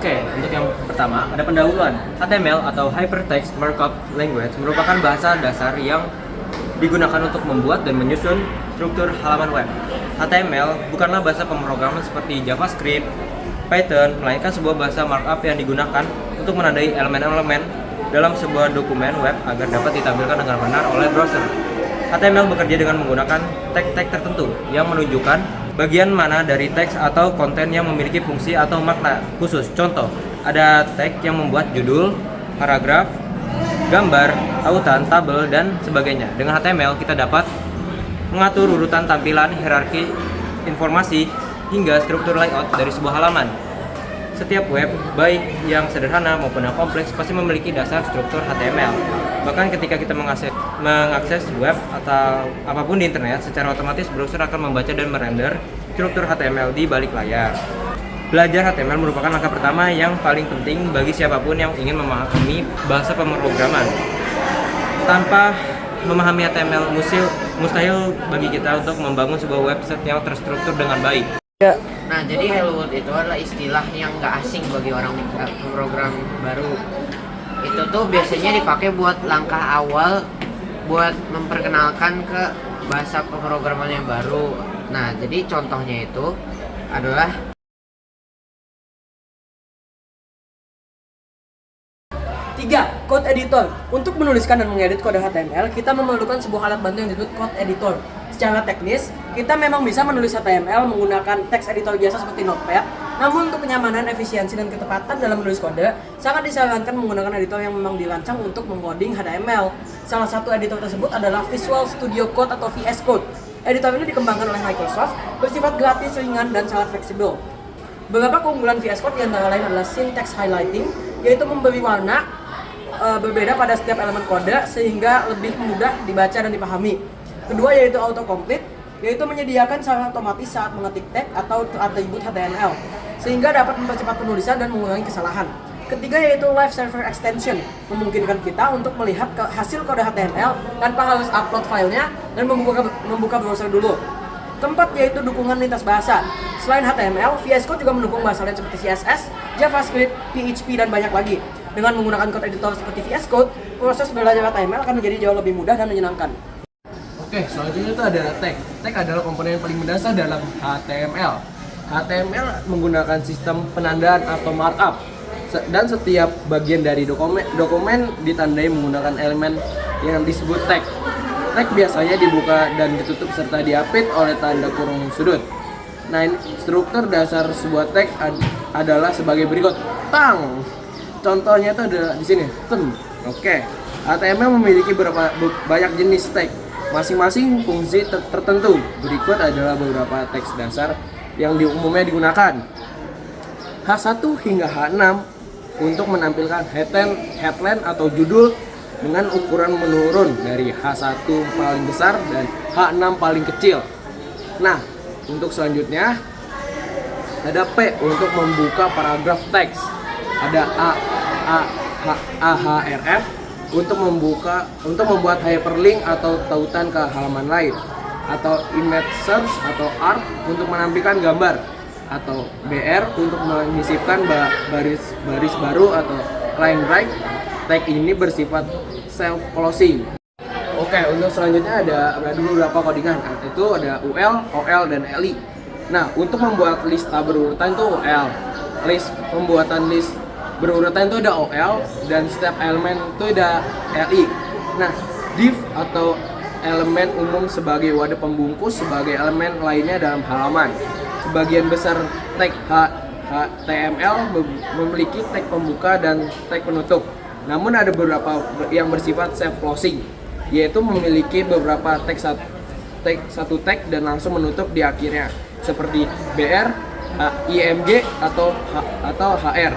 Oke, untuk yang pertama ada pendahuluan. HTML atau Hypertext Markup Language merupakan bahasa dasar yang digunakan untuk membuat dan menyusun struktur halaman web. HTML bukanlah bahasa pemrograman seperti JavaScript, Python, melainkan sebuah bahasa markup yang digunakan untuk menandai elemen-elemen dalam sebuah dokumen web agar dapat ditampilkan dengan benar oleh browser. HTML bekerja dengan menggunakan tag-tag tertentu yang menunjukkan bagian mana dari teks atau konten yang memiliki fungsi atau makna khusus. Contoh, ada tag yang membuat judul, paragraf, gambar, tautan, tabel, dan sebagainya. Dengan HTML kita dapat mengatur urutan tampilan, hierarki informasi, hingga struktur layout dari sebuah halaman. Setiap web, baik yang sederhana maupun yang kompleks, pasti memiliki dasar struktur HTML. Bahkan ketika kita mengakses web atau apapun di internet, secara otomatis browser akan membaca dan merender struktur HTML di balik layar. Belajar HTML merupakan langkah pertama yang paling penting bagi siapapun yang ingin memahami bahasa pemrograman. Tanpa memahami HTML, mustahil bagi kita untuk membangun sebuah website yang terstruktur dengan baik. Nah, jadi Hello World itu adalah istilah yang nggak asing bagi orang pemrogram baru. Itu tuh biasanya dipakai buat langkah awal buat memperkenalkan ke bahasa pemrograman yang baru. Nah, jadi contohnya itu adalah 3. Code editor. Untuk menuliskan dan mengedit kode HTML, kita memerlukan sebuah alat bantu yang disebut code editor. Secara teknis, kita memang bisa menulis HTML menggunakan text editor biasa seperti Notepad. Namun untuk kenyamanan, efisiensi, dan ketepatan dalam menulis kode, sangat disarankan menggunakan editor yang memang dirancang untuk mengoding HTML. Salah satu editor tersebut adalah Visual Studio Code atau VS Code. Editor ini dikembangkan oleh Microsoft, bersifat gratis, ringan, dan sangat fleksibel. Beberapa keunggulan VS Code yang antara lain adalah syntax highlighting, yaitu memberi warna berbeda pada setiap elemen kode sehingga lebih mudah dibaca dan dipahami. Kedua yaitu autocomplete, yaitu menyediakan secara otomatis saat mengetik tag atau atribut HTML sehingga dapat mempercepat penulisan dan mengurangi kesalahan. Ketiga yaitu live server extension, memungkinkan kita untuk melihat hasil kode HTML tanpa harus upload filenya dan membuka browser dulu. Keempat yaitu dukungan lintas bahasa. Selain HTML, VS Code juga mendukung bahasa lain seperti CSS, JavaScript, PHP, dan banyak lagi. Dengan menggunakan code editor seperti VS Code, proses belajar HTML akan menjadi jauh lebih mudah dan menyenangkan. Oke, selanjutnya itu ada tag. Tag adalah komponen yang paling mendasar dalam HTML. HTML menggunakan sistem penandaan atau markup, dan setiap bagian dari dokumen ditandai menggunakan elemen yang disebut tag. Tag biasanya dibuka dan ditutup serta diapit oleh tanda kurung sudut. Nah, struktur dasar sebuah tag adalah sebagai berikut. Tang. Contohnya itu ada di sini. Oke. HTML memiliki banyak jenis tag, masing-masing fungsi tertentu. Berikut adalah beberapa teks dasar yang umumnya digunakan. H1 hingga H6 untuk menampilkan headline atau judul dengan ukuran menurun dari H1 paling besar dan H6 paling kecil. Nah, untuk selanjutnya ada P untuk membuka paragraf teks. Ada AHRF untuk membuat hyperlink atau tautan ke halaman lain, atau image search atau art untuk menampilkan gambar, atau BR untuk menyisipkan baris baru atau line break. Tag ini bersifat self closing. Oke, untuk selanjutnya ada beberapa codingan. Itu ada UL, OL, dan LI. Nah, untuk membuat lista berurutan itu UL. Pembuatan list berurutan itu ada OL, dan setiap elemen itu ada LI. Nah, div atau elemen umum sebagai wadah pembungkus sebagai elemen lainnya dalam halaman. Sebagian besar tag HTML memiliki tag pembuka dan tag penutup. Namun ada beberapa yang bersifat self closing, yaitu memiliki beberapa satu tag dan langsung menutup di akhirnya, seperti BR, IMG atau HR.